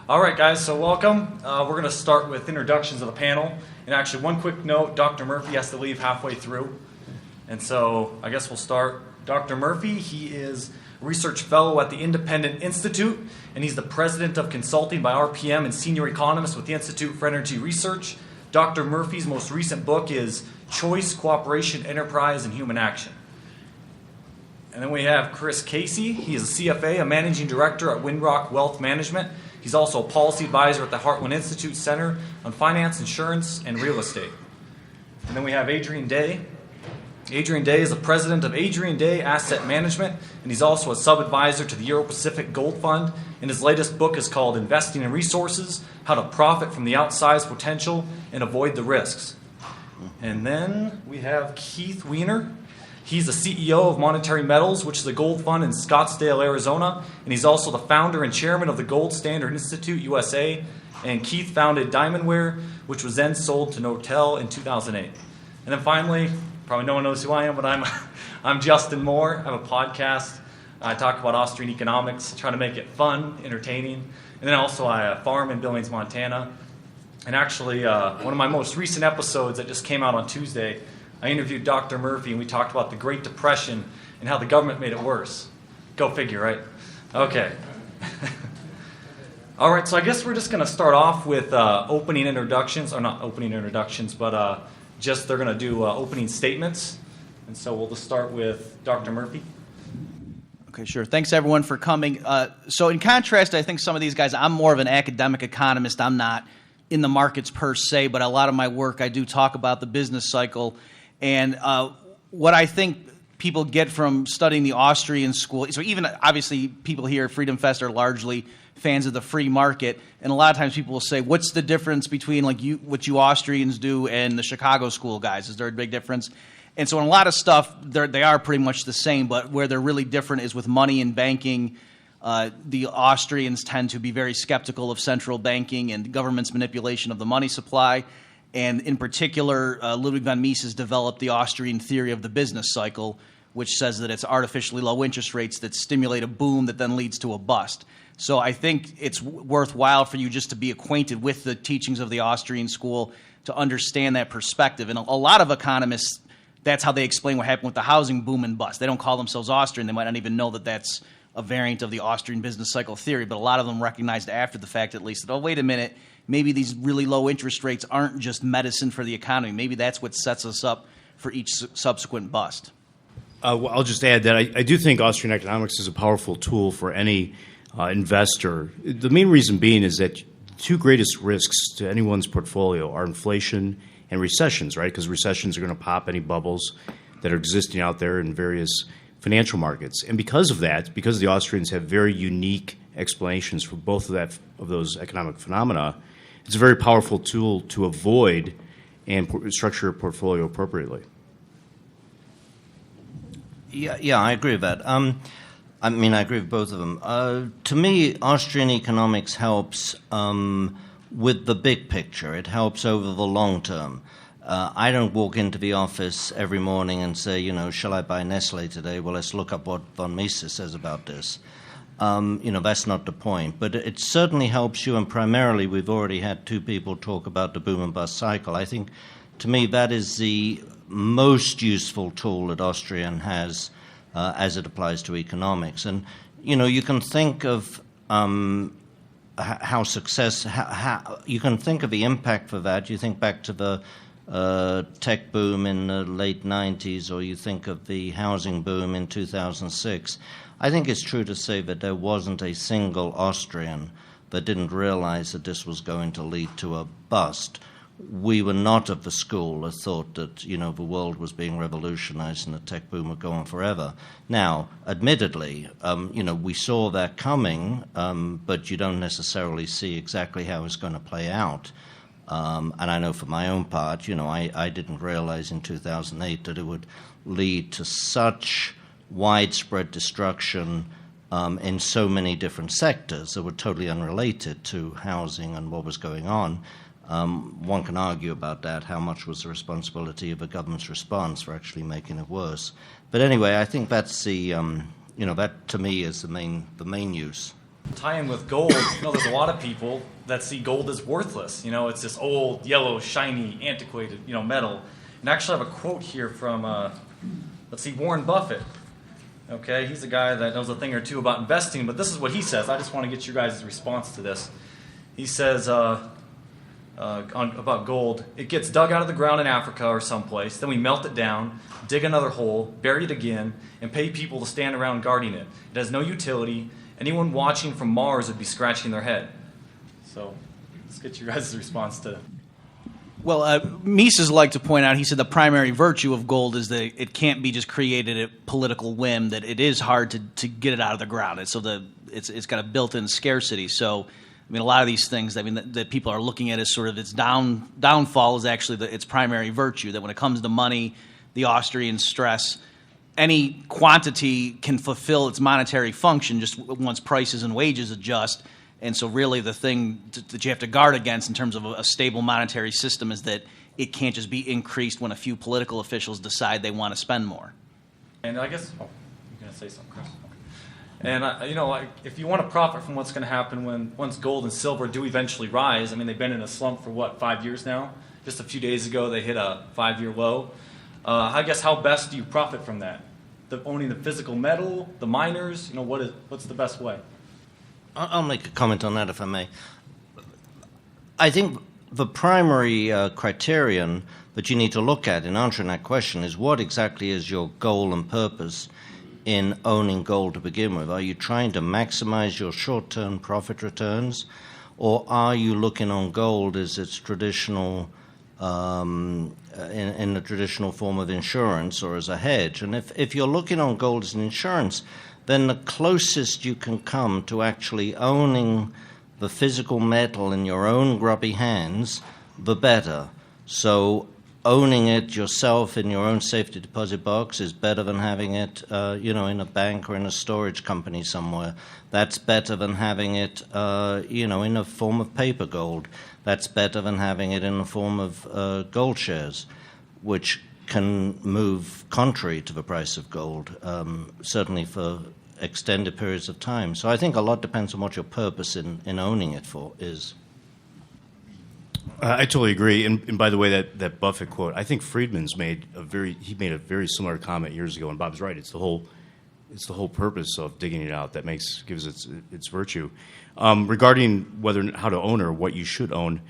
All right, guys, so welcome. We're going to start with introductions of the panel. And actually, one quick note, Dr. Murphy has to leave halfway through. And so I guess we'll start. Dr. Murphy, he is a research fellow at the Independent Institute, and he's the president of consulting by RPM and senior economist with the Institute for Energy Research. Dr. Murphy's most recent book is Choice, Cooperation, Enterprise, and Human Action. And then we have Chris Casey. He is a CFA, a managing director at WindRock Wealth Management. He's also a policy advisor at the Heartland Institute Center on Finance, Insurance, and Real Estate. And then we have Adrian Day. Adrian Day is the president of Adrian Day Asset Management, and he's also a sub-advisor to the Euro-Pacific Gold Fund. And his latest book is called Investing in Resources, How to Profit from the Outsized Potential and Avoid the Risks. And then we have Keith Weiner. He's the CEO of Monetary Metals, which is a gold fund in Scottsdale, Arizona, and he's also the founder and chairman of the Gold Standard Institute USA. And Keith founded Diamondware, which was then sold to Nortel in 2008. And then finally, probably no one knows who I am, but I'm Justin Mohr. I have a podcast. I talk about Austrian economics, try to make it fun, entertaining. And then also I farm in Billings, Montana. And actually, one of my most recent episodes that just came out on Tuesday, I interviewed Dr. Murphy, and we talked about the Great Depression and how the government made it worse. Go figure, right? Okay. All right, so I guess we're just going to start off with opening introductions, or not opening introductions, but just they're going to do opening statements. And so we'll just start with Dr. Murphy. Okay, sure. Thanks, everyone, for coming. So in contrast, I think some of these guys, I'm more of an academic economist. I'm not in the markets per se, but a lot of my work, I do talk about the business cycle. And what I think people get from studying the Austrian school, so even obviously people here at Freedom Fest are largely fans of the free market, and a lot of times people will say, what's the difference between what you Austrians do and the Chicago school guys? Is there a big difference? And so in a lot of stuff, they are pretty much the same, but where they're really different is with money and banking. The Austrians tend to be very skeptical of central banking and the government's manipulation of the money supply. And in particular, Ludwig von Mises developed the Austrian theory of the business cycle, which says that it's artificially low interest rates that stimulate a boom that then leads to a bust. So I think it's worthwhile for you just to be acquainted with the teachings of the Austrian school to understand that perspective. And a lot of economists, that's how they explain what happened with the housing boom and bust. They don't call themselves Austrian. They might not even know that that's a variant of the Austrian business cycle theory, but a lot of them recognized after the fact at least that, oh, wait a minute, maybe these really low interest rates aren't just medicine for the economy. Maybe that's what sets us up for each subsequent bust. Well, I'll just add that I do think Austrian economics is a powerful tool for any investor. The main reason being is that the two greatest risks to anyone's portfolio are inflation and recessions, right? Because recessions are going to pop any bubbles that are existing out there in various financial markets. And because of that, because the Austrians have very unique explanations for both of those economic phenomena, it's a very powerful tool to avoid and structure a portfolio appropriately. Yeah, I agree with that. I agree with both of them. To me, Austrian economics helps with the big picture. It helps over the long term. I don't walk into the office every morning and say, shall I buy Nestle today? Well, let's look up what von Mises says about this. That's not the point. But it certainly helps you, and primarily we've already had two people talk about the boom and bust cycle. I think, to me, that is the most useful tool that Austrian has as it applies to economics. And, you can think of you can think of the impact for that. You think back to the tech boom in the late 90s, or you think of the housing boom in 2006. I think it's true to say that there wasn't a single Austrian that didn't realize that this was going to lead to a bust. We were not of the school that thought that, the world was being revolutionized and the tech boom would go on forever. Now, admittedly, we saw that coming, but you don't necessarily see exactly how it's going to play out. And I know for my own part, I didn't realize in 2008 that it would lead to such widespread destruction in so many different sectors that were totally unrelated to housing and what was going on. One can argue about that, how much was the responsibility of the government's response for actually making it worse. But anyway, I think that's the, that to me is the main use. Tie in with gold, there's a lot of people that see gold as worthless. It's this old, yellow, shiny, antiquated, metal. And actually I have a quote here from, Warren Buffett. Okay, he's a guy that knows a thing or two about investing, but this is what he says. I just want to get your guys' response to this. He says about gold, it gets dug out of the ground in Africa or someplace, then we melt it down, dig another hole, bury it again, and pay people to stand around guarding it. It has no utility. Anyone watching from Mars would be scratching their head. So let's get your guys' response to. Well, Mises liked to point out, he said the primary virtue of gold is that it can't be just created at political whim, that it is hard to get it out of the ground. It's got a built-in scarcity. So, a lot of these things that people are looking at as sort of its downfall is actually its primary virtue, that when it comes to money, the Austrians stress any quantity can fulfill its monetary function just once prices and wages adjust. And so really the thing that you have to guard against in terms of a stable monetary system is that it can't just be increased when a few political officials decide they want to spend more. And I guess, you're going to say something, Chris? Okay. And, if you want to profit from what's going to happen once gold and silver do eventually rise, they've been in a slump for, 5 years now? Just a few days ago, they hit a 5-year low. I guess how best do you profit from that? Owning the physical metal, the miners, what's the best way? I'll make a comment on that, if I may. I think the primary criterion that you need to look at in answering that question is what exactly is your goal and purpose in owning gold to begin with? Are you trying to maximize your short-term profit returns, or are you looking on gold as its traditional in the traditional form of insurance or as a hedge? And if you're looking on gold as an insurance, then the closest you can come to actually owning the physical metal in your own grubby hands, the better. So owning it yourself in your own safety deposit box is better than having it, in a bank or in a storage company somewhere. That's better than having it, in a form of paper gold. That's better than having it in the form of gold shares, which can move contrary to the price of gold, certainly for extended periods of time. So I think a lot depends on what your purpose in owning it for is. I totally agree. And by the way, that Buffett quote, I think Friedman's made a very similar comment years ago. And Bob's right. It's the whole purpose of digging it out that gives its virtue. Regarding how to own or what you should own,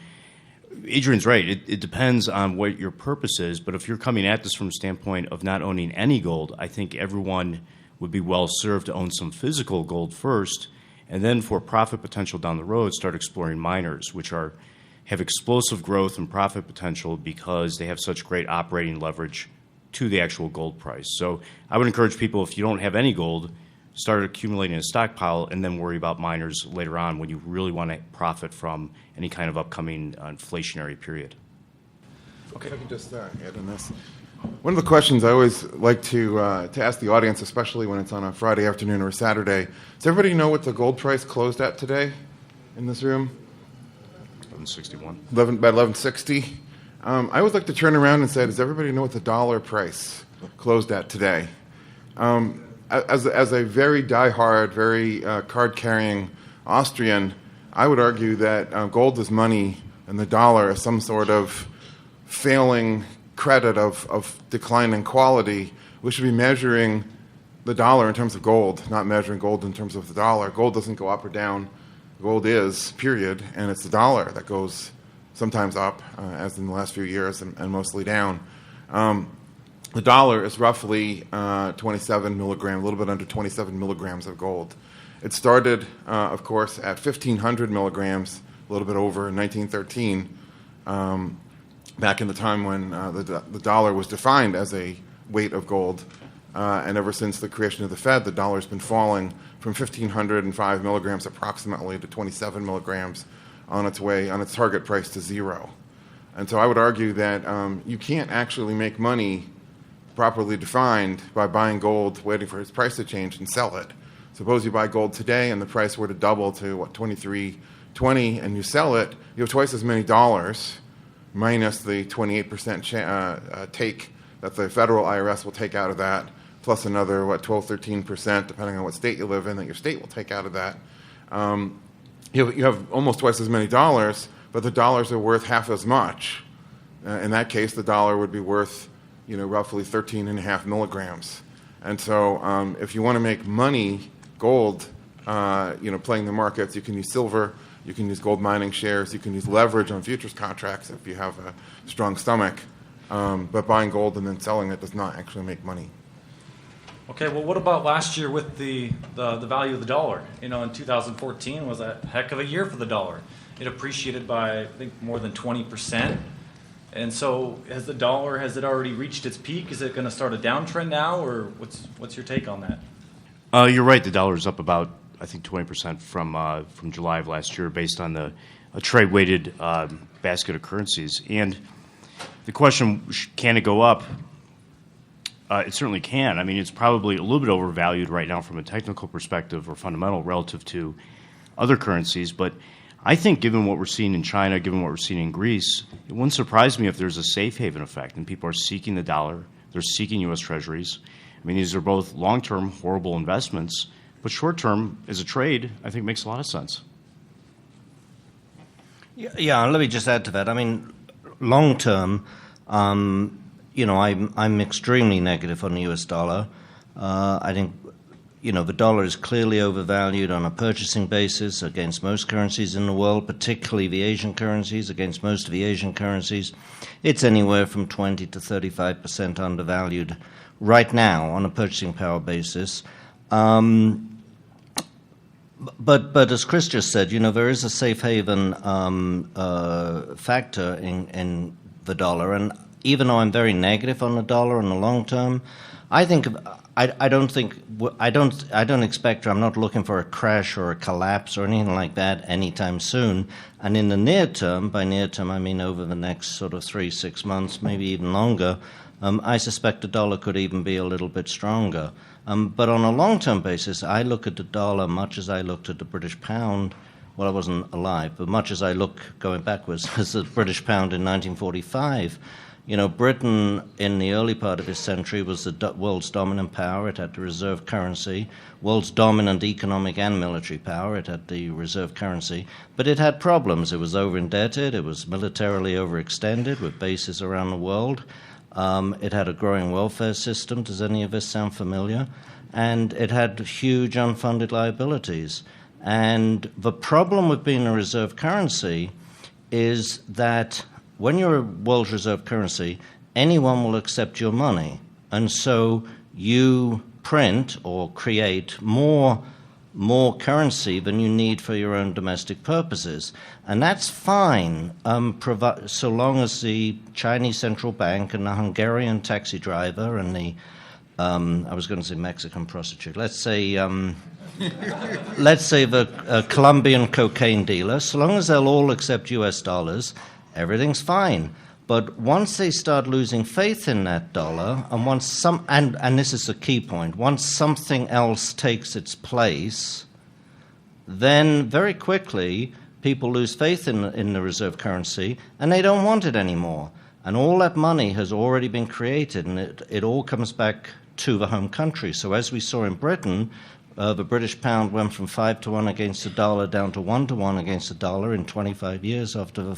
Adrian's right. It depends on what your purpose is. But if you're coming at this from a standpoint of not owning any gold, I think everyone would be well served to own some physical gold first, and then for profit potential down the road, start exploring miners, which have explosive growth and profit potential because they have such great operating leverage to the actual gold price. So I would encourage people, if you don't have any gold, start accumulating a stockpile and then worry about miners later on when you really want to profit from any kind of upcoming inflationary period. Okay. If I could just add on this. One of the questions I always like to ask the audience, especially when it's on a Friday afternoon or a Saturday, does everybody know what the gold price closed at today in this room? 1161. About 1160. I always like to turn around and say, does everybody know what the dollar price closed at today? As a very diehard, very card-carrying Austrian, I would argue that gold is money and the dollar is some sort of failing credit of declining quality. We should be measuring the dollar in terms of gold, not measuring gold in terms of the dollar. Gold doesn't go up or down. Gold is, period, and it's the dollar that goes sometimes up, as in the last few years, and mostly down. The dollar is roughly 27 milligrams, a little bit under 27 milligrams of gold. It started, of course, at 1,500 milligrams, a little bit over, in 1913, back in the time when the dollar was defined as a weight of gold. And ever since the creation of the Fed, the dollar's been falling from 1,505 milligrams approximately to 27 milligrams on its target price to zero. And so I would argue that you can't actually make money properly defined by buying gold, waiting for its price to change, and sell it. Suppose you buy gold today and the price were to double to, $23.20, and you sell it, you have twice as many dollars, minus the 28% take that the federal IRS will take out of that, plus another, 12, 13%, depending on what state you live in, that your state will take out of that. you have almost twice as many dollars, but the dollars are worth half as much. In that case, the dollar would be worth, roughly 13.5 milligrams. And so, if you want to make money, gold, playing the markets, you can use silver, you can use gold mining shares, you can use leverage on futures contracts if you have a strong stomach. But buying gold and then selling it does not actually make money. Okay, well, what about last year with the value of the dollar? In 2014 was a heck of a year for the dollar. It appreciated by, I think, more than 20%. And so has it already reached its peak? Is it going to start a downtrend now, or what's your take on that? You're right. The dollar is up about, I think, 20% from July of last year, based on a trade-weighted basket of currencies. And the question, can it go up? It certainly can. I mean, it's probably a little bit overvalued right now from a technical perspective or fundamental relative to other currencies. But I think, given what we're seeing in China, given what we're seeing in Greece, it wouldn't surprise me if there's a safe haven effect and people are seeking the dollar. They're seeking U.S. Treasuries. I mean, these are both long-term horrible investments, but short-term, as a trade, I think makes a lot of sense. Yeah, let me just add to that. I mean, long-term, I'm extremely negative on the U.S. dollar. I think, the dollar is clearly overvalued on a purchasing basis against most currencies in the world, particularly the Asian currencies. Against most of the Asian currencies, it's anywhere from 20 to 35% undervalued right now on a purchasing power basis. But as Chris just said, there is a safe haven factor in the dollar, and even though I'm very negative on the dollar in the long term, I don't expect, or I'm not looking for a crash or a collapse or anything like that anytime soon. And in the near term, by near term I mean over the next sort of 3-6 months, maybe even longer, I suspect the dollar could even be a little bit stronger. But on a long-term basis, I look at the dollar much as I looked at the British pound. Well, I wasn't alive, but much as I look going backwards as the British pound in 1945. Britain in the early part of this century was the world's dominant power. It had the reserve currency. World's dominant economic and military power. It had the reserve currency. But it had problems. It was over-indebted. It was militarily overextended with bases around the world. It had a growing welfare system. Does any of this sound familiar? And it had huge unfunded liabilities. And the problem with being a reserve currency is that when you're a world reserve currency, anyone will accept your money. And so you print or create more currency than you need for your own domestic purposes. And that's fine, so long as the Chinese central bank and the Hungarian taxi driver and the, I was going to say Mexican prostitute, let's say the Colombian cocaine dealer, so long as they'll all accept US dollars, everything's fine. But once they start losing faith in that dollar, and once and this is the key point, once something else takes its place, then very quickly people lose faith in the reserve currency, and they don't want it anymore. And all that money has already been created, and it all comes back to the home country. So as we saw in Britain, the British pound went from 5-1 against the dollar down to 1-1 against the dollar in 25 years after the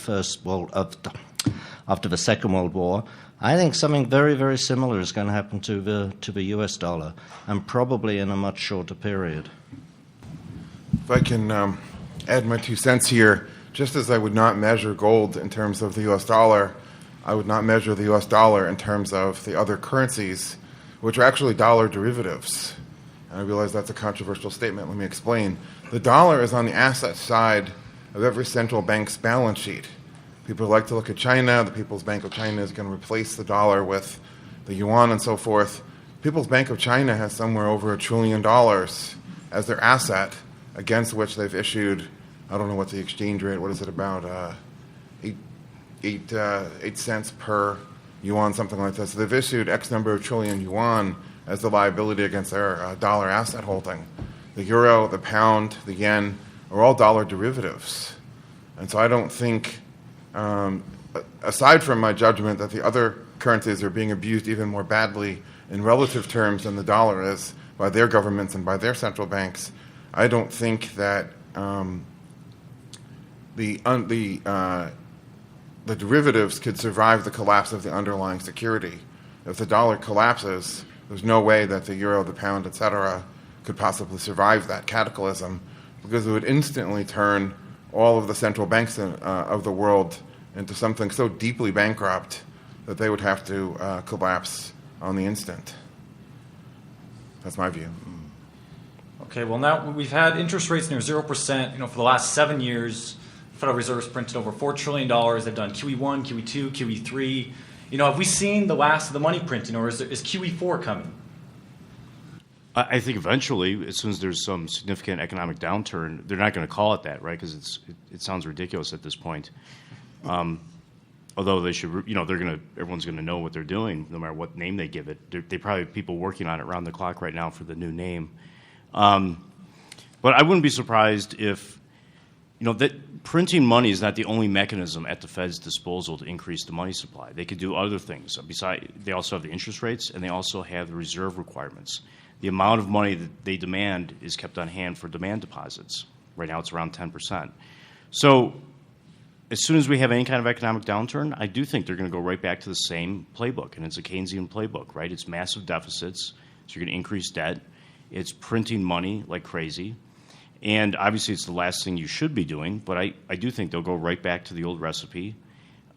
Second World War. I think something very, very similar is going to happen to the US dollar, and probably in a much shorter period. If I can add my 2 cents here, just as I would not measure gold in terms of the US dollar, I would not measure the US dollar in terms of the other currencies, which are actually dollar derivatives. And I realize that's a controversial statement. Let me explain. The dollar is on the asset side of every central bank's balance sheet. People like to look at China. The People's Bank of China is going to replace the dollar with the yuan and so forth. People's Bank of China has somewhere over $1 trillion as their asset, against which they've issued, I don't know what the exchange rate, what is it, about 8 cents per yuan, something like that. So they've issued X number of trillion yuan as the liability against their dollar asset holding. The euro, the pound, the yen are all dollar derivatives. And so I don't think, aside from my judgment that the other currencies are being abused even more badly in relative terms than the dollar is by their governments and by their central banks, I don't think that the derivatives could survive the collapse of the underlying security. If the dollar collapses, there's no way that the euro, the pound, etc., could possibly survive that cataclysm, because it would instantly turn all of the central banks of the world into something so deeply bankrupt that they would have to collapse on the instant. That's my view. Okay, well now we've had interest rates near 0%. For the last 7 years, the Federal Reserve's printed over $4 trillion. They've done QE1, QE2, QE3. Have we seen the last of the money printing, or is QE4 coming? I think eventually, as soon as there's some significant economic downturn, they're not going to call it that, right? Because it sounds ridiculous at this point. Although they should, everyone's going to know what they're doing, no matter what name they give it. They probably have people working on it around the clock right now for the new name. But I wouldn't be surprised if, that printing money is not the only mechanism at the Fed's disposal to increase the money supply. They could do other things. Besides, they also have the interest rates, and they also have the reserve requirements. The amount of money that they demand is kept on hand for demand deposits. Right now it's around 10%. So as soon as we have any kind of economic downturn, I do think they're going to go right back to the same playbook, and it's a Keynesian playbook, right? It's massive deficits, so you're going to increase debt. It's printing money like crazy. And obviously it's the last thing you should be doing, but I do think they'll go right back to the old recipe.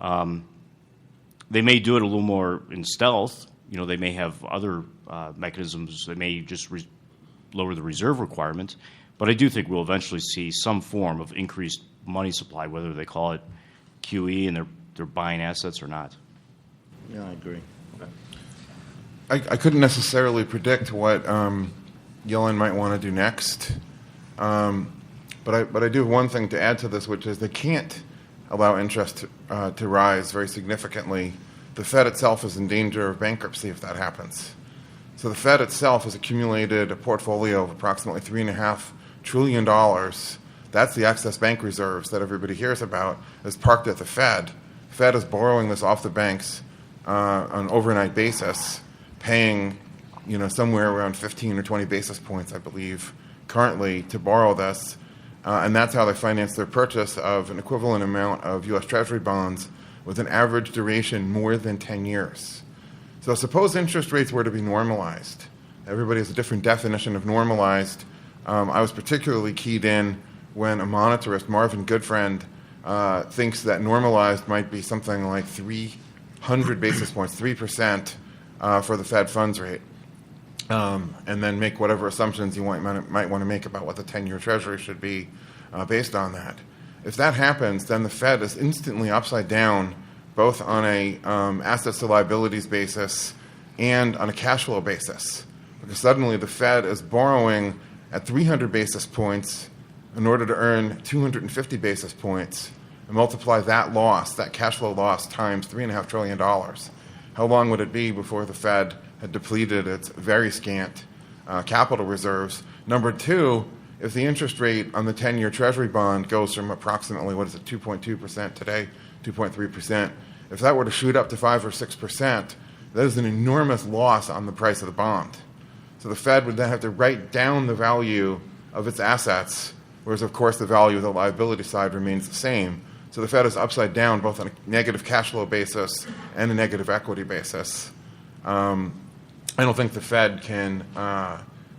They may do it a little more in stealth. They may have other mechanisms. They may just lower the reserve requirement. But I do think we'll eventually see some form of increased money supply, whether they call it QE and they're buying assets or not. Yeah, I agree. I couldn't necessarily predict what Yellen might want to do next. But I do have one thing to add to this, which is they can't allow interest to rise very significantly. The Fed itself is in danger of bankruptcy if that happens. So the Fed itself has accumulated a portfolio of approximately $3.5 trillion. That's the excess bank reserves that everybody hears about, is parked at the Fed. The Fed is borrowing this off the banks on an overnight basis, paying somewhere around 15 or 20 basis points, I believe, currently to borrow this. And that's how they finance their purchase of an equivalent amount of U.S. Treasury bonds with an average duration more than 10 years. So suppose interest rates were to be normalized. Everybody has a different definition of normalized. I was particularly keyed in when a monetarist, Marvin Goodfriend, thinks that normalized might be something like 300 basis points, 3% for the Fed funds rate. And then make whatever assumptions you might want to make about what the 10-year Treasury should be based on that. If that happens, then the Fed is instantly upside down, both on a assets to liabilities basis and on a cash flow basis. Because suddenly the Fed is borrowing at 300 basis points in order to earn 250 basis points, and multiply that loss, that cash flow loss, times $3.5 trillion. How long would it be before the Fed had depleted its very scant capital reserves? Number two, if the interest rate on the 10-year Treasury bond goes from approximately, 2.2% today, 2.3%, if that were to shoot up to 5 or 6%, that is an enormous loss on the price of the bond. So the Fed would then have to write down the value of its assets, whereas, of course, the value of the liability side remains the same. So the Fed is upside down both on a negative cash flow basis and a negative equity basis. I don't think the Fed can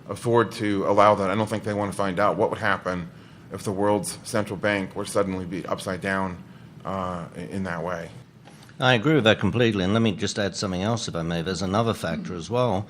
afford to allow that. I don't think they want to find out what would happen if the world's central bank were suddenly be upside down in that way. I agree with that completely, and let me just add something else, if I may. There's another factor as well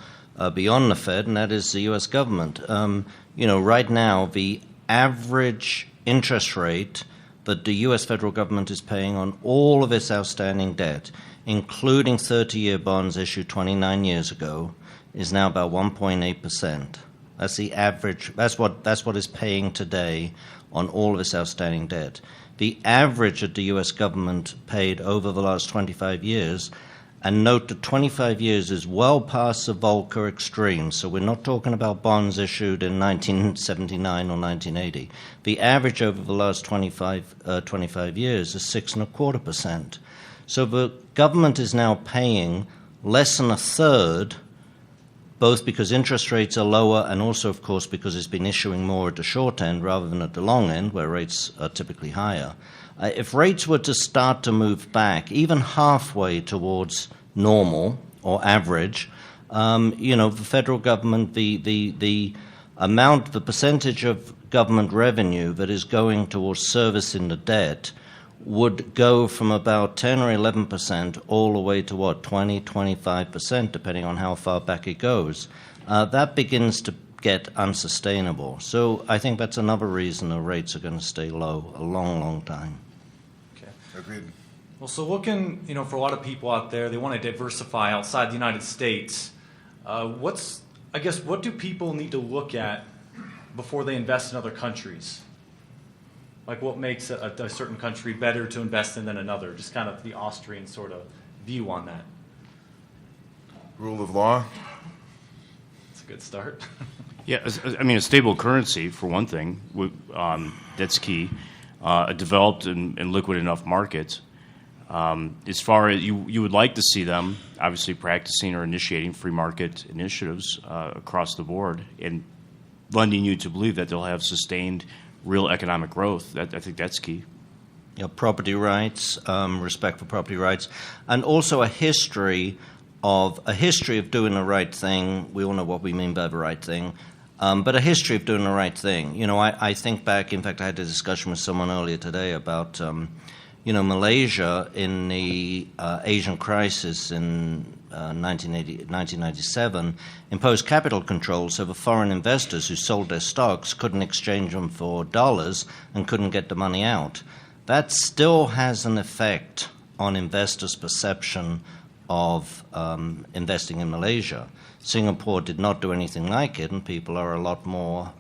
beyond the Fed, and that is the U.S. government. Right now, the average interest rate that the U.S. federal government is paying on all of its outstanding debt, including 30-year bonds issued 29 years ago, is now about 1.8%. That's the average. That's what is paying today on all of its outstanding debt. The average that the U.S. government paid over the last 25 years, and note that 25 years is well past the Volcker extreme, so we're not talking about bonds issued in 1979 or 1980. The average over the last 25 years is 6.25%. So the government is now paying less than a third both because interest rates are lower and also, of course, because it's been issuing more at the short end rather than at the long end, where rates are typically higher. If rates were to start to move back, even halfway towards normal or average, the federal government, the amount, the percentage of government revenue that is going towards servicing the debt would go from about 10 or 11% all the way to 20, 25%, depending on how far back it goes. That begins to get unsustainable. So I think that's another reason the rates are going to stay low a long, long time. Okay. Agreed. Well, so looking, for a lot of people out there, they want to diversify outside the United States. What do people need to look at before they invest in other countries? Like what makes a certain country better to invest in than another? Just kind of the Austrian sort of view on that. Rule of law. That's a good start. Yeah, a stable currency, for one thing, that's key. A developed and liquid enough market. As far as you would like to see them, obviously practicing or initiating free market initiatives across the board and lending you to believe that they'll have sustained real economic growth. I think that's key. Property rights, respect for property rights, and also a history of doing the right thing. We all know what we mean by the right thing, but a history of doing the right thing. I think back. In fact, I had a discussion with someone earlier today about Malaysia in the Asian crisis in 1997 imposed capital controls over foreign investors who sold their stocks, couldn't exchange them for dollars, and couldn't get the money out. That still has an effect on investors' perception of investing in Malaysia. Singapore did not do anything like it, and people are a lot more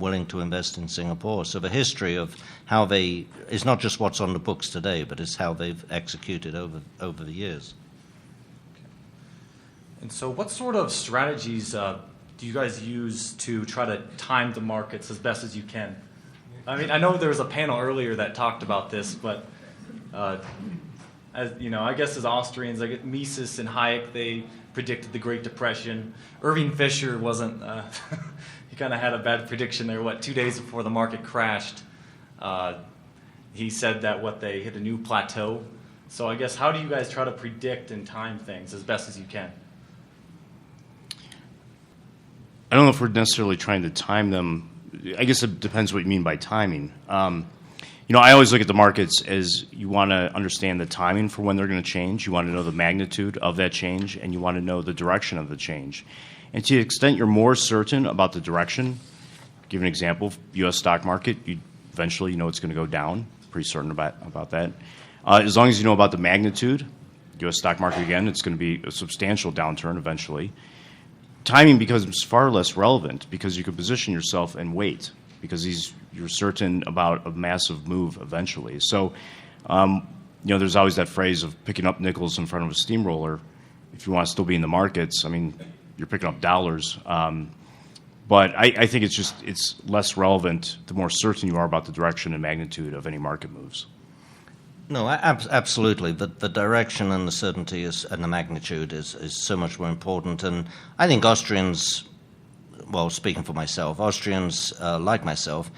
willing to invest in Singapore. So the history of how is not just what's on the books today, but it's how they've executed over the years. And so what sort of strategies do you guys use to try to time the markets as best as you can? I know there was a panel earlier that talked about this, but I guess as Austrians, like Mises and Hayek, they predicted the Great Depression. Irving Fisher wasn't. He kind of had a bad prediction there. 2 days before the market crashed, he said that they hit a new plateau. So I guess how do you guys try to predict and time things as best as you can? I don't know if we're necessarily trying to time them. I guess it depends what you mean by timing. I always look at the markets as you want to understand the timing for when they're going to change. You want to know the magnitude of that change, and you want to know the direction of the change. And to the extent you're more certain about the direction, give an example, U.S. stock market, you eventually know it's going to go down. Pretty certain about that. As long as you know about the magnitude, U.S. stock market, again, it's going to be a substantial downturn eventually. Timing becomes far less relevant because you can position yourself and wait because you're certain about a massive move eventually. So, there's always that phrase of picking up nickels in front of a steamroller. If you want to still be in the markets, you're picking up dollars. But I think it's less relevant the more certain you are about the direction and magnitude of any market moves. No, absolutely. The direction and the certainty and the magnitude is so much more important. And I think Austrians, well, speaking for myself, Austrians, like myself,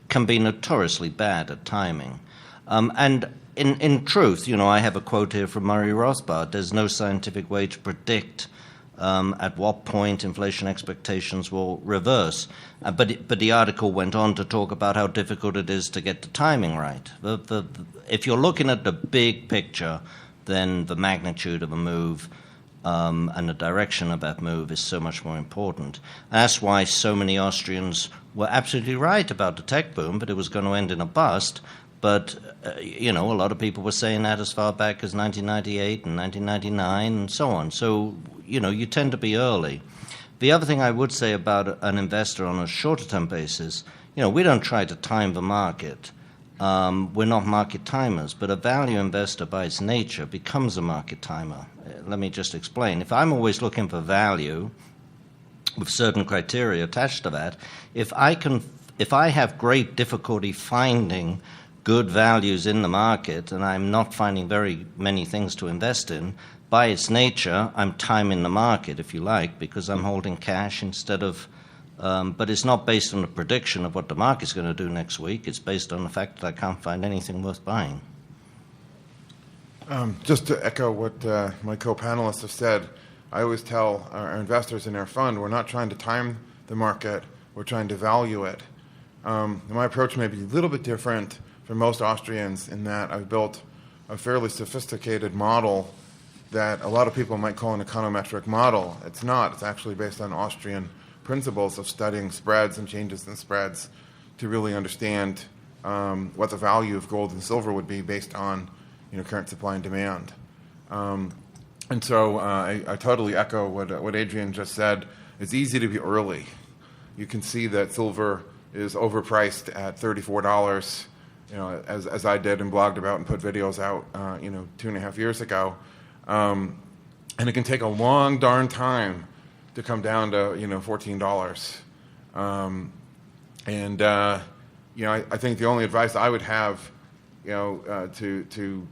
can be notoriously bad at timing. And in truth, I have a quote here from Murray Rothbard, there's no scientific way to predict at what point inflation expectations will reverse. But the article went on to talk about how difficult it is to get the timing right. If you're looking at the big picture, then the magnitude of a move and the direction of that move is so much more important. And that's why so many Austrians were absolutely right about the tech boom, but it was going to end in a bust. But, a lot of people were saying that as far back as 1998 and 1999 and so on. So, you tend to be early. The other thing I would say about an investor on a shorter-term basis, we don't try to time the market. We're not market timers, but a value investor by its nature becomes a market timer. Let me just explain. If I'm always looking for value with certain criteria attached to that, if I have great difficulty finding good values in the market and I'm not finding very many things to invest in, by its nature, I'm timing the market, if you like, because I'm holding cash instead of. But it's not based on a prediction of what the market's going to do next week. It's based on the fact that I can't find anything worth buying. Just to echo what my co-panelists have said, I always tell our investors in our fund, we're not trying to time the market, we're trying to value it. My approach may be a little bit different from most Austrians in that I've built a fairly sophisticated model that a lot of people might call an econometric model. It's not. It's actually based on Austrian principles of studying spreads and changes in spreads to really understand what the value of gold and silver would be based on current supply and demand. And so I totally echo what Adrian just said. It's easy to be early. You can see that silver is overpriced at $34, as I did and blogged about and put videos out, 2.5 years ago. And it can take a long darn time to come down to, $14. I think the only advice I would have, to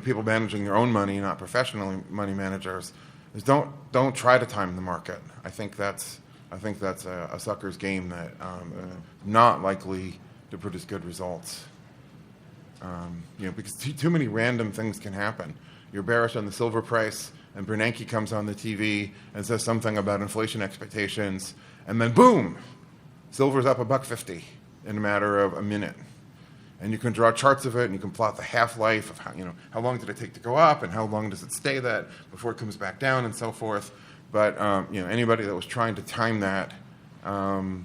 people managing their own money, not professional money managers, is don't try to time the market. I think that's a sucker's game that not likely to produce good results. Because too many random things can happen. You're bearish on the silver price, and Bernanke comes on the TV and says something about inflation expectations, and then boom, silver's up $1.50 in a matter of a minute. And you can draw charts of it, and you can plot the half-life of how long did it take to go up, and how long does it stay that before it comes back down, and so forth. But anybody that was trying to time that, can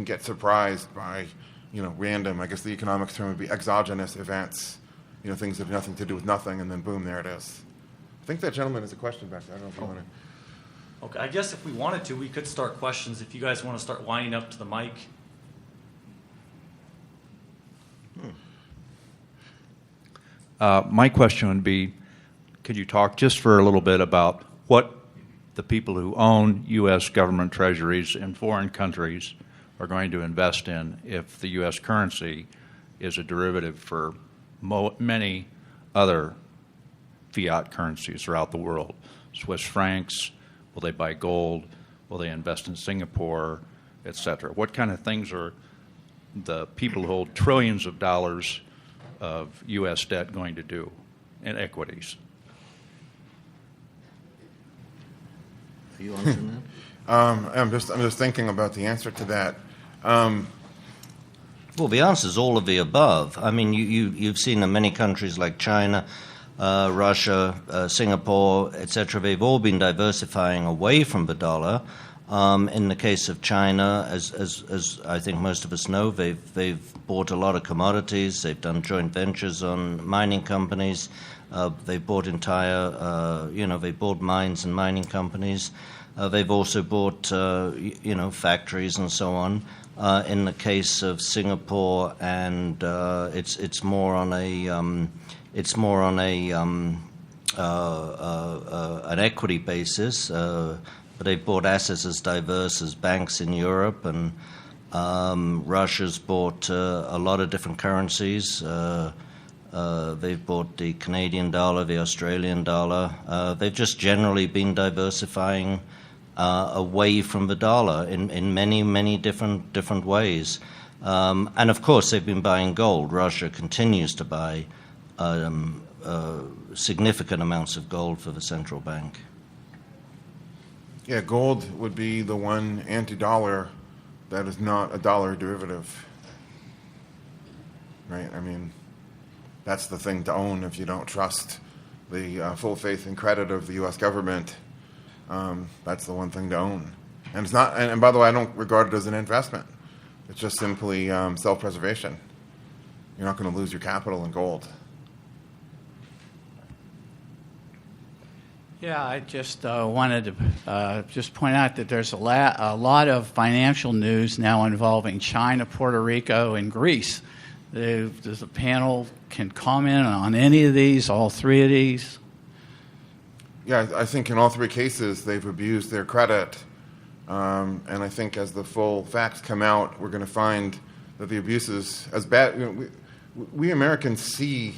get surprised by random. I guess the economics term would be exogenous events. Things that have nothing to do with nothing, and then boom, there it is. I think that gentleman has a question back there. I don't know if you want to. Okay, I guess if we wanted to, we could start questions. If you guys want to start lining up to the mic. My question would be, could you talk just for a little bit about what the people who own U.S. government treasuries in foreign countries are going to invest in if the U.S. currency is a derivative for many other fiat currencies throughout the world? Swiss francs, will they buy gold? Will they invest in Singapore, et cetera? What kind of things are the people who hold trillions of dollars of U.S. debt going to do in equities? Are you answering that? I'm just thinking about the answer to that. Well, the answer is all of the above. I mean, you've seen in many countries like China, Russia, Singapore, etc. They've all been diversifying away from the dollar. In the case of China, as I think most of us know, they've bought a lot of commodities. They've done joint ventures on mining companies. They've bought they bought mines and mining companies. They've also bought, factories and so on. In the case of Singapore, and it's more on an equity basis. But they've bought assets as diverse as banks in Europe, and Russia's bought a lot of different currencies. They've bought the Canadian dollar, the Australian dollar. They've just generally been diversifying away from the dollar in many, many different ways. And of course, they've been buying gold. Russia continues to buy significant amounts of gold for the central bank. Yeah, gold would be the one anti-dollar that is not a dollar derivative, right? I mean, that's the thing to own if you don't trust the full faith and credit of the U.S. government. That's the one thing to own. And it's not. And by the way, I don't regard it as an investment. It's just simply self-preservation. You're not going to lose your capital in gold. Yeah, I just wanted to just point out that there's a lot of financial news now involving China, Puerto Rico, and Greece. Does the panel can comment on any of these, all three of these? Yeah, I think in all three cases they've abused their credit. And I think as the full facts come out, we're going to find that the abuses as bad. We Americans see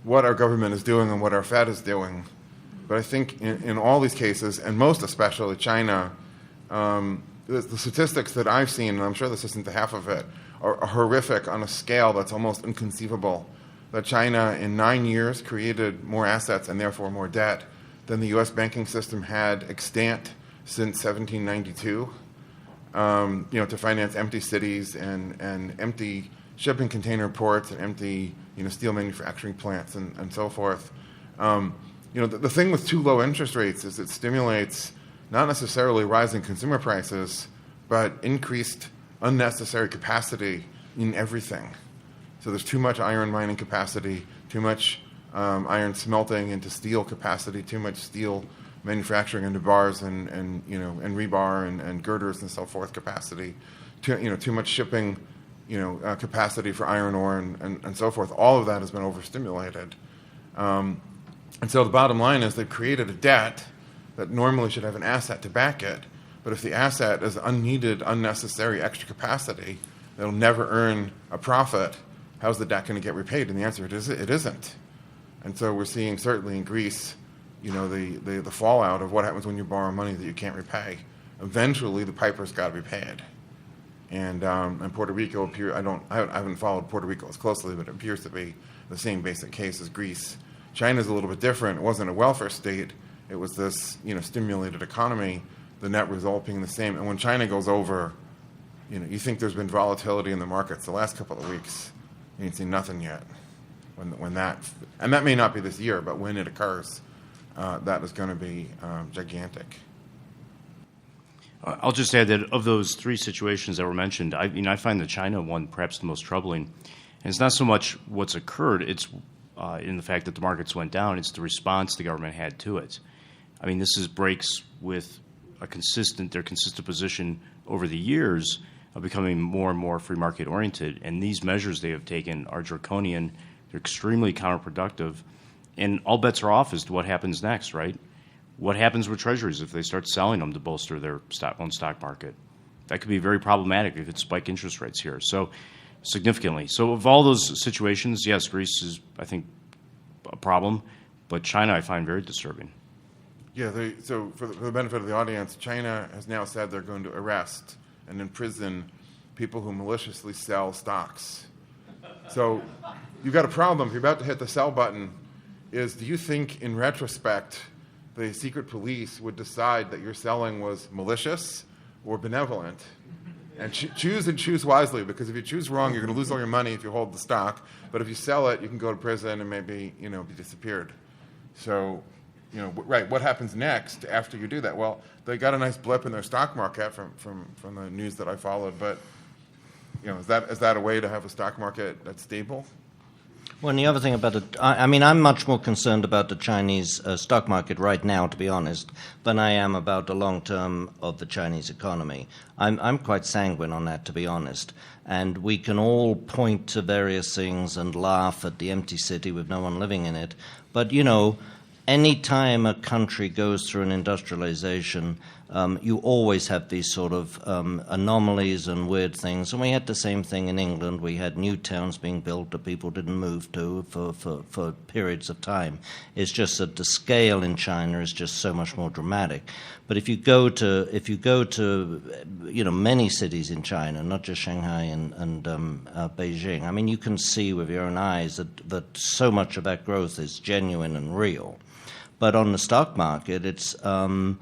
what our government is doing and what our Fed is doing. But I think in all these cases, and most especially China, the statistics that I've seen, and I'm sure this isn't the half of it, are horrific on a scale that's almost inconceivable. That China in 9 years created more assets and therefore more debt than the U.S. banking system had extant since 1792, to finance empty cities and empty shipping container ports and empty steel manufacturing plants and so forth. The thing with too low interest rates is it stimulates not necessarily rising consumer prices, but increased unnecessary capacity in everything. So there's too much iron mining capacity, too much iron smelting into steel capacity, too much steel manufacturing into bars and rebar and girders and so forth capacity, too much shipping capacity for iron ore and so forth. All of that has been overstimulated. And so the bottom line is they've created a debt that normally should have an asset to back it, but if the asset is unneeded, unnecessary extra capacity, it'll never earn a profit. How's the debt going to get repaid? And the answer is it isn't. And so we're seeing certainly in Greece, the fallout of what happens when you borrow money that you can't repay. Eventually, the piper's got to be paid. And Puerto Rico I haven't followed Puerto Rico as closely, but it appears to be the same basic case as Greece. China's a little bit different. It wasn't a welfare state. It was this, stimulated economy. The net result being the same. And when China goes over, you think there's been volatility in the markets the last couple of weeks. You ain't seen nothing yet. And that may not be this year, but when it occurs, that is going to be gigantic. I'll just add that of those three situations that were mentioned, I find the China one perhaps the most troubling. And it's not so much what's occurred, it's in the fact that the markets went down, it's the response the government had to it. This breaks with their consistent position over the years of becoming more and more free market oriented. And these measures they have taken are draconian, they're extremely counterproductive, and all bets are off as to what happens next, right? What happens with treasuries if they start selling them to bolster their own stock market? That could be very problematic if it spike interest rates here, so significantly. So of all those situations, yes, Greece is, I think, a problem, but China I find very disturbing. Yeah, so for the benefit of the audience, China has now said they're going to arrest and imprison people who maliciously sell stocks. So you've got a problem. If you're about to hit the sell button, do you think in retrospect the secret police would decide that your selling was malicious or benevolent? And choose wisely, because if you choose wrong, you're going to lose all your money if you hold the stock. But if you sell it, you can go to prison and maybe be disappeared. So, right, what happens next after you do that? Well, they got a nice blip in their stock market from the news that I followed. But is that a way to have a stock market that's stable? Well, and the other thing about it, I'm much more concerned about the Chinese stock market right now, to be honest, than I am about the long term of the Chinese economy. I'm quite sanguine on that, to be honest. And we can all point to various things and laugh at the empty city with no one living in it. But, any time a country goes through an industrialization, you always have these sort of anomalies and weird things. And we had the same thing in England. We had new towns being built that people didn't move to for periods of time. It's just that the scale in China is just so much more dramatic. But if you go to many cities in China, not just Shanghai and Beijing, you can see with your own eyes that so much of that growth is genuine and real. But on the stock market, it's one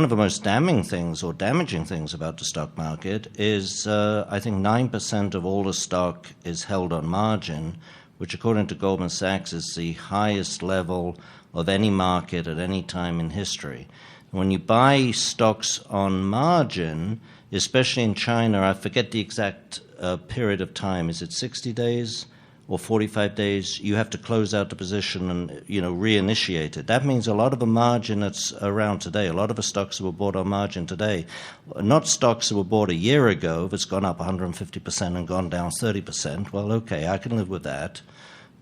of the most damning things or damaging things about the stock market is I think 9% of all the stock is held on margin, which according to Goldman Sachs is the highest level of any market at any time in history. When you buy stocks on margin, especially in China, I forget the exact period of time. Is it 60 days? Or 45 days, you have to close out the position and reinitiate it. That means a lot of the margin that's around today, a lot of the stocks that were bought on margin today, not stocks that were bought a year ago that's gone up 150% and gone down 30%. Well, okay, I can live with that.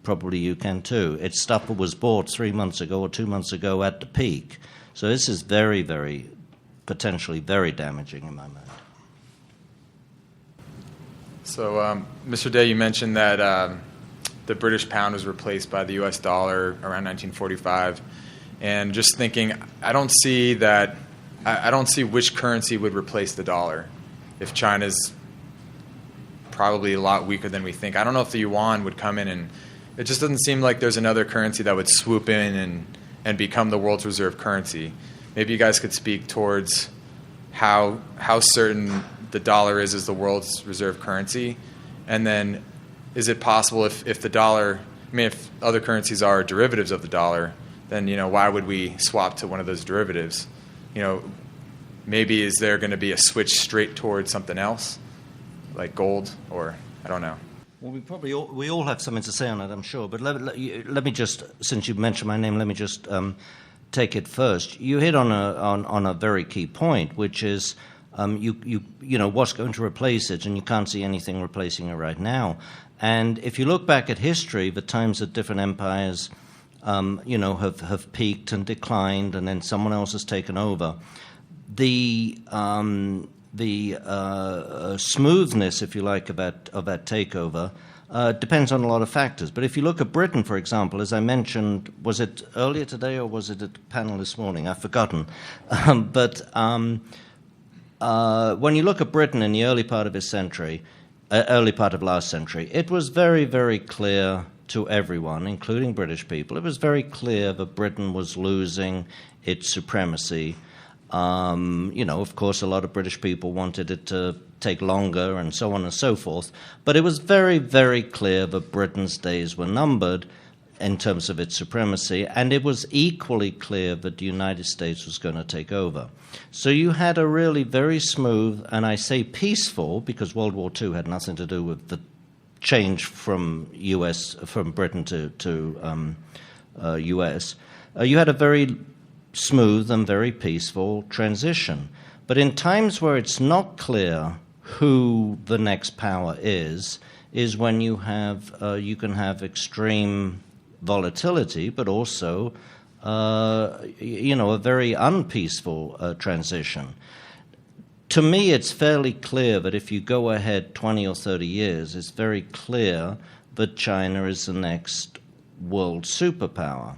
Probably you can too. It's stuff that was bought 3 months ago or 2 months ago at the peak. So this is very, very, potentially very damaging in my mind. So, Mr. Day, you mentioned that the British pound was replaced by the U.S. dollar around 1945. And just thinking, I don't see which currency would replace the dollar if China's probably a lot weaker than we think. I don't know if the yuan would come in, and it just doesn't seem like there's another currency that would swoop in and become the world's reserve currency. Maybe you guys could speak towards how certain the dollar is as the world's reserve currency, and then is it possible if the dollar, if other currencies are derivatives of the dollar, then why would we swap to one of those derivatives? Maybe is there going to be a switch straight towards something else, like gold, or I don't know. Well, we all have something to say on it, I'm sure. But let me just, since you mentioned my name, let me just take it first. You hit on a very key point, which is what's going to replace it, and you can't see anything replacing it right now. And if you look back at history, the times that different empires have peaked and declined, and then someone else has taken over. The smoothness, if you like, of that takeover depends on a lot of factors. But if you look at Britain, for example, as I mentioned, was it earlier today or was it at the panel this morning? I've forgotten. But when you look at Britain in the early part of last century, it was very, very clear to everyone, including British people, it was very clear that Britain was losing its supremacy. Of course, a lot of British people wanted it to take longer and so on and so forth. But it was very, very clear that Britain's days were numbered in terms of its supremacy, and it was equally clear that the United States was going to take over. So you had a really very smooth, and I say peaceful, because World War II had nothing to do with the change from Britain to U.S. You had a very smooth and very peaceful transition. But in times where it's not clear who the next power is when you can have extreme volatility, but also a very unpeaceful transition. To me, it's fairly clear that if you go ahead 20 or 30 years, it's very clear that China is the next world superpower.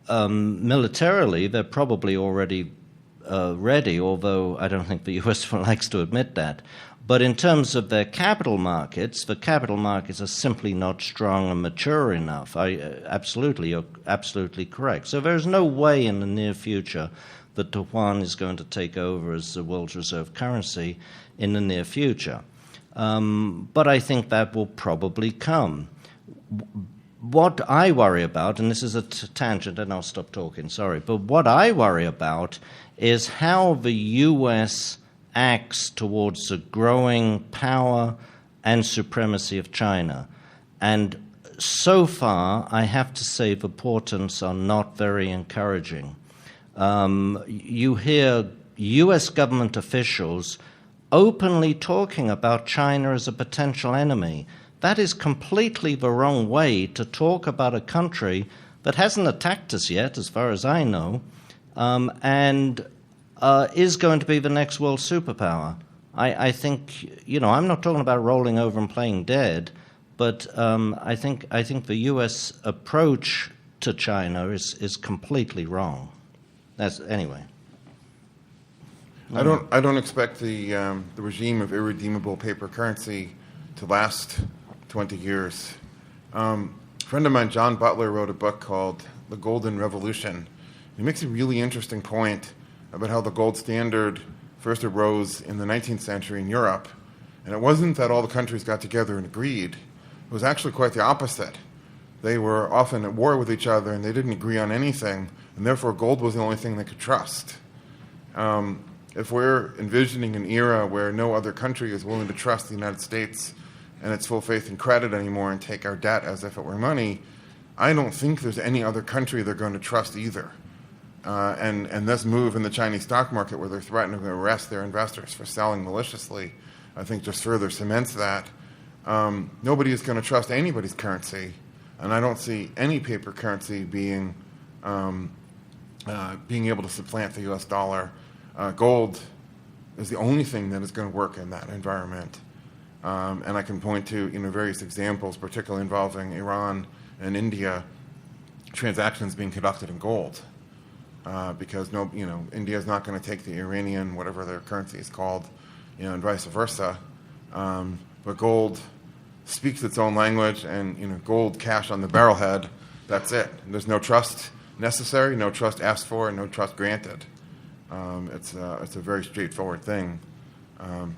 Militarily, they're probably already ready, although I don't think the U.S. likes to admit that. But in terms of their capital markets, the capital markets are simply not strong and mature enough. You're absolutely correct. So there's no way in the near future that the yuan is going to take over as the world's reserve currency in the near future. But I think that will probably come. What I worry about, and this is a tangent and I'll stop talking, sorry, but what I worry about is how the U.S. acts towards the growing power and supremacy of China. And so far, I have to say the portents are not very encouraging. You hear U.S. government officials openly talking about China as a potential enemy. That is completely the wrong way to talk about a country that hasn't attacked us yet, as far as I know, and is going to be the next world superpower. I think, I'm not talking about rolling over and playing dead, but I think the U.S. approach to China is completely wrong. Anyway. I don't expect the regime of irredeemable paper currency to last 20 years. A friend of mine, John Butler, wrote a book called The Golden Revolution. He makes a really interesting point about how the gold standard first arose in the 19th century in Europe. And it wasn't that all the countries got together and agreed. It was actually quite the opposite. They were often at war with each other and they didn't agree on anything, and therefore gold was the only thing they could trust. If we're envisioning an era where no other country is willing to trust the United States and its full faith and credit anymore and take our debt as if it were money, I don't think there's any other country they're going to trust either. And this move in the Chinese stock market where they're threatening to arrest their investors for selling maliciously, I think just further cements that. Nobody is going to trust anybody's currency, and I don't see any paper currency being able to supplant the U.S. dollar. Gold is the only thing that is going to work in that environment. And I can point to various examples, particularly involving Iran and India, transactions being conducted in gold, because India is not going to take the Iranian, whatever their currency is called, and vice versa. But gold speaks its own language, and gold cash on the barrelhead. That's it. There's no trust necessary, no trust asked for, and no trust granted. It's a very straightforward thing.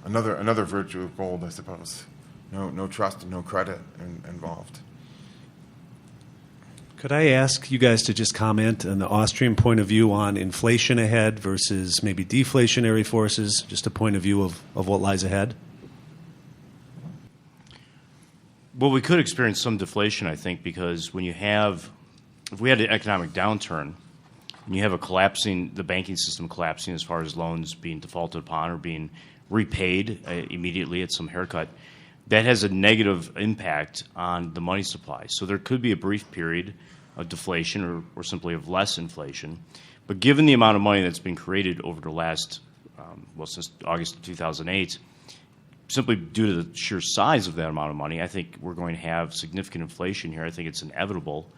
Another virtue of gold, I suppose. No trust and no credit involved. Could I ask you guys to just comment on the Austrian point of view on inflation ahead versus maybe deflationary forces, just a point of view of what lies ahead? Well, we could experience some deflation, I think, because if we had an economic downturn, and you have the banking system collapsing as far as loans being defaulted upon or being repaid immediately at some haircut, that has a negative impact on the money supply. So there could be a brief period of deflation or simply of less inflation. But given the amount of money that's been created over the last, since August of 2008, simply due to the sheer size of that amount of money, I think we're going to have significant inflation here. I think it's inevitable,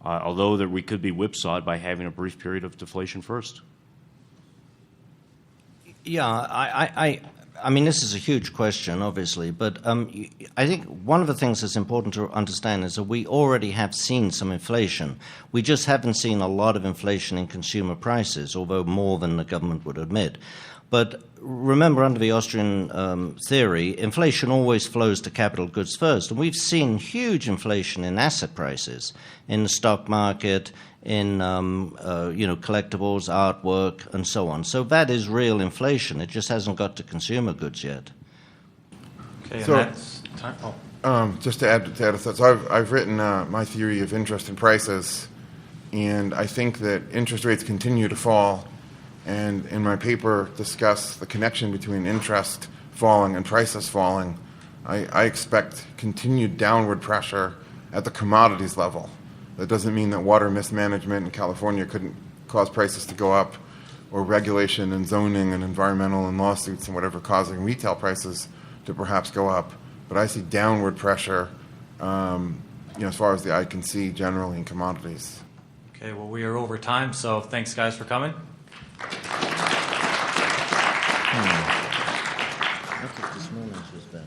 although that we could be whipsawed by having a brief period of deflation first. Yeah, I mean, this is a huge question, obviously, but I think one of the things that's important to understand is that we already have seen some inflation. We just haven't seen a lot of inflation in consumer prices, although more than the government would admit. But remember, under the Austrian theory, inflation always flows to capital goods first. And we've seen huge inflation in asset prices, in the stock market, in collectibles, artwork, and so on. So that is real inflation. It just hasn't got to consumer goods yet. Okay, So- and that's time. Just to add a thought, so I've written my theory of interest and prices, and I think that interest rates continue to fall, and in my paper discuss the connection between interest falling and prices falling. I expect continued downward pressure at the commodities level. That doesn't mean that water mismanagement in California couldn't cause prices to go up, or regulation and zoning and environmental and lawsuits and whatever causing retail prices to perhaps go up. But I see downward pressure, as far as the eye can see, generally in commodities. Okay, well, we are over time, so thanks, guys, for coming. I think this morning's was better.